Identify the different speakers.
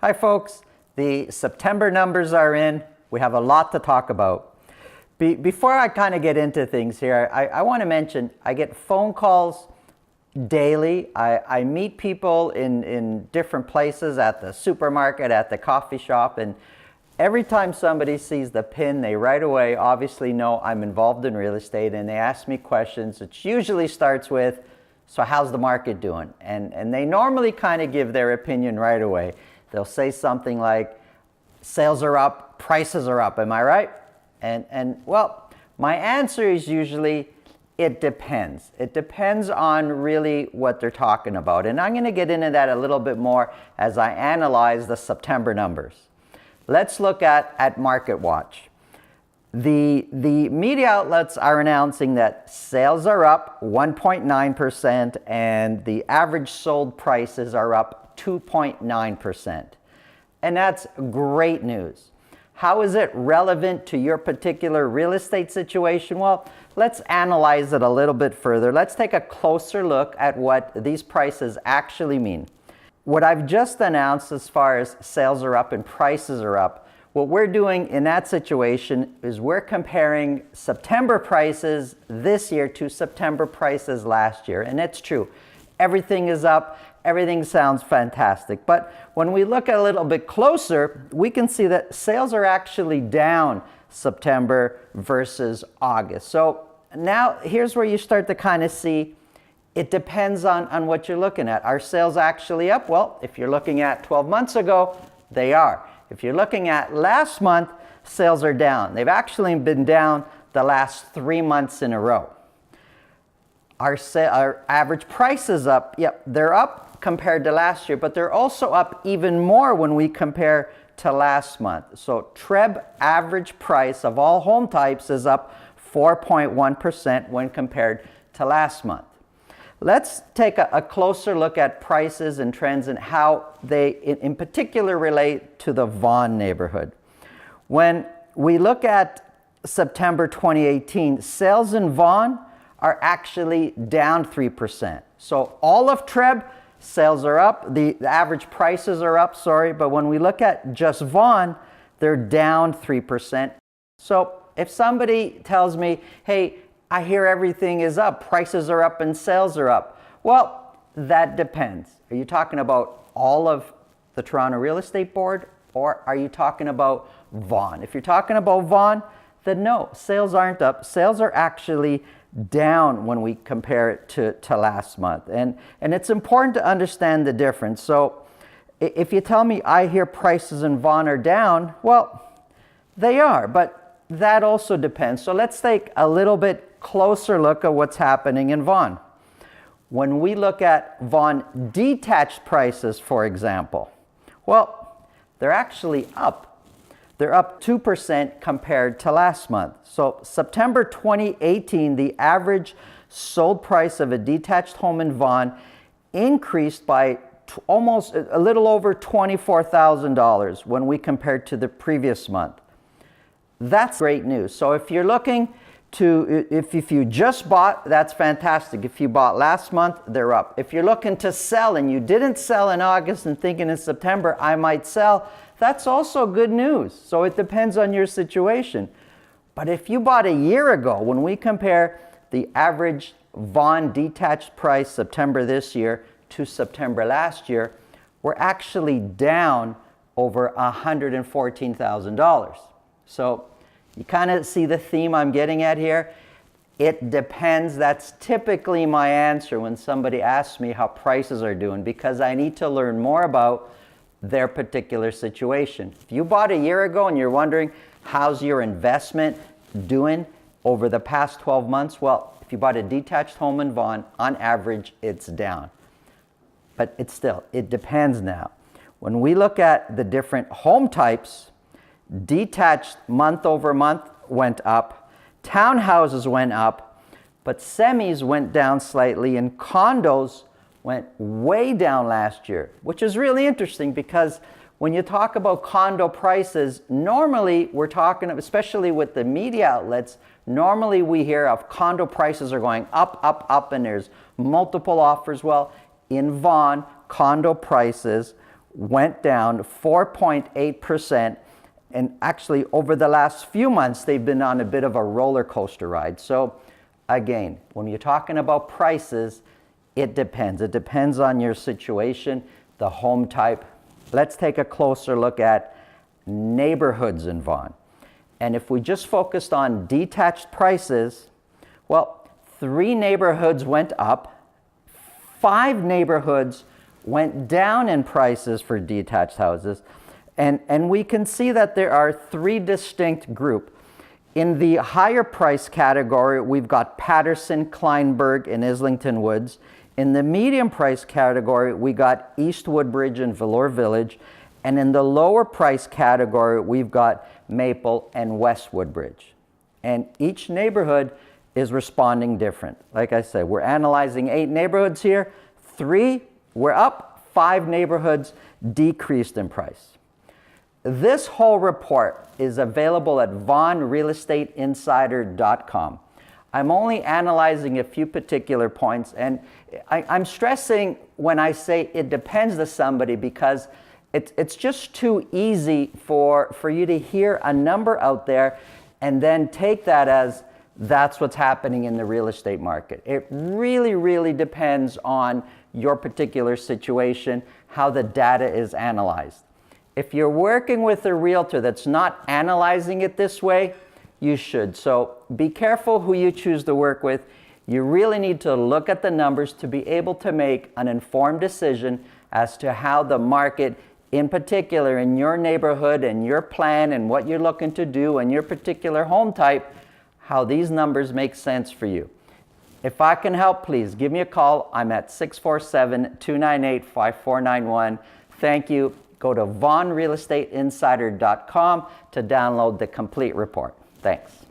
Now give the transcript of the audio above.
Speaker 1: Hi folks, the September numbers are in. We have a lot to talk about. Before I kind of get into things here, I want to mention I get phone calls daily. I meet people in different places, at the supermarket, at the coffee shop, and every time somebody sees the pin, they right away obviously know I'm involved in real estate, and they ask me questions. It usually starts with, so how's the market doing? And they normally kind of give their opinion right away. They'll say something like, sales are up, prices are up, am I right? And well, my answer is usually, it depends. It depends on really what they're talking about. And I'm going to get into that a little bit more as I analyze the September numbers. Let's look at Market Watch. The media outlets are announcing that sales are up 1.9% and the average sold prices are up 2.9%. And that's great news. How is it relevant to your particular real estate situation? Well, let's analyze it a little bit further. Let's take a closer look at what these prices actually mean. What I've just announced as far as sales are up and prices are up, what we're doing in that situation is we're comparing September prices this year to September prices last year. And it's true. Everything is up. Everything sounds fantastic. But when we look a little bit closer, we can see that sales are actually down September versus August. So now here's where you start to kind of see it depends on what you're looking at. Are sales actually up? Well, if you're looking at 12 months ago, they are. If you're looking at last month, sales are down. They've actually been down the last 3 months in a row. Our average price is up. Yep, they're up compared to last year, but they're also up even more when we compare to last month. So TREB average price of all home types is up 4.1% when compared to last month. Let's take a closer look at prices and trends and how they in particular relate to the Vaughan neighborhood. When we look at September 2018, sales in Vaughan are actually down 3%. So all of TREB, sales are up, the average prices are up, but when we look at just Vaughan, they're down 3%. So if somebody tells me, hey, I hear everything is up, prices are up and sales are up, well, that depends. Are you talking about all of the Toronto Real Estate Board, or are you talking about Vaughan? If you're talking about Vaughan, then no, sales aren't up. Sales are actually down when we compare it to last month. And it's important to understand the difference. So if you tell me I hear prices in Vaughan are down, well, they are, but that also depends. So let's take a little bit closer look at what's happening in Vaughan. When we look at Vaughan detached prices, for example, well, they're actually up. They're up 2% compared to last month. So September 2018, the average sold price of a detached home in Vaughan increased by almost a little over $24,000 when we compared to the previous month. That's great news. So if you're looking to, if you just bought, that's fantastic. If you bought last month, they're up. If you're looking to sell and you didn't sell in August and thinking in September, I might sell, that's also good news. So it depends on your situation. But if you bought a year ago, when we compare the average Vaughan detached price September this year to September last year, we're actually down over $114,000. So you kind of see the theme I'm getting at here. It depends. That's typically my answer when somebody asks me how prices are doing, because I need to learn more about their particular situation. If you bought a year ago and you're wondering how's your investment doing over the past 12 months, well, if you bought a detached home in Vaughan, on average, it's down. But it depends now. When we look at the different home types, detached month over month went up, townhouses went up, but semis went down slightly, and condos went way down last year, which is really interesting because when you talk about condo prices, normally we're talking, especially with the media outlets, normally we hear of condo prices are going up, up, up, and there's multiple offers. Well, in Vaughan, condo prices went down 4.8%. And actually, over the last few months, they've been on a bit of a roller coaster ride. So again, when you're talking about prices, it depends. It depends on your situation, the home type. Let's take a closer look at neighborhoods in Vaughan. And if we just focused on detached prices, well, 3 neighborhoods went up, 5 neighborhoods went down in prices for detached houses. And we can see that there are 3 distinct groups. In the higher price category, we've got Patterson, Kleinberg, and Islington Woods. In the medium price category, we got East Woodbridge and Vellore Village. And in the lower price category, we've got Maple and West Woodbridge. And each neighborhood is responding different. Like I said, we're analyzing 8 neighborhoods here. 3 were up, 5 neighborhoods decreased in price. This whole report is available at VaughanRealEstateInsider.com. I'm only analyzing a few particular points, and I'm stressing when I say it depends to somebody because it's just too easy for you to hear a number out there and then take that as that's what's happening in the real estate market. It really, really depends on your particular situation, how the data is analyzed. If you're working with a realtor that's not analyzing it this way, you should. So be careful who you choose to work with. You really need to look at the numbers to be able to make an informed decision as to how the market, in particular in your neighborhood and your plan and what you're looking to do and your particular home type, how these numbers make sense for you. If I can help, please give me a call. I'm at 647-298-5491. Thank you. Go to VaughanRealEstateInsider.com to download the complete report. Thanks.